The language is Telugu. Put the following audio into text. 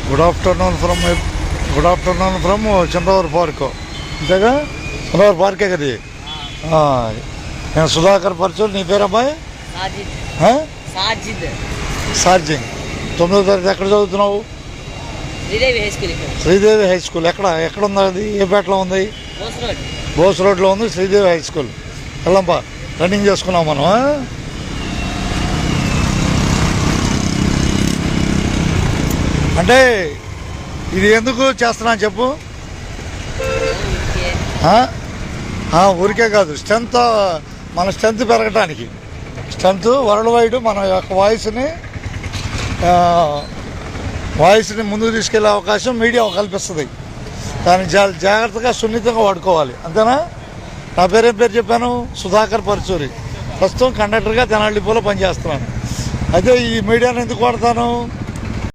Good afternoon from Chandravar Park. అంతేగా, చంద్రవర్ పార్కే కదా. నేను సుధాకర్ పరచూరు. నీ పేరు అబ్బాయి? సార్జింగ్. 9వ తరగతి ఎక్కడ చదువుతున్నావు? Sridevi high school. ఎక్కడ ఉంది అది? ఏ పేటలో ఉంది? బోస్ రోడ్లో ఉంది శ్రీదేవి హై స్కూల్. వెళ్ళంపా, రన్నింగ్ చేసుకున్నాం మనం. అంటే ఇది ఎందుకు చేస్తున్నా చెప్పు. ఊరికే కాదు, మన స్ట్రెంత్ పెరగటానికి. స్ట్రెంత్ వరల్డ్ వైడ్ మన యొక్క వాయిస్ని ముందుకు తీసుకెళ్లే అవకాశం మీడియా కల్పిస్తుంది. దాన్ని జాగ్రత్తగా సున్నితంగా వాడుకోవాలి. అంతేనా? నా పేరేం పేరు చెప్పాను? సుధాకర్ పరచూరి. ప్రస్తుతం కండక్టర్గా తెనాలి డిపోలో పనిచేస్తున్నాను. అయితే ఈ మీడియాను ఎందుకు వాడతాను?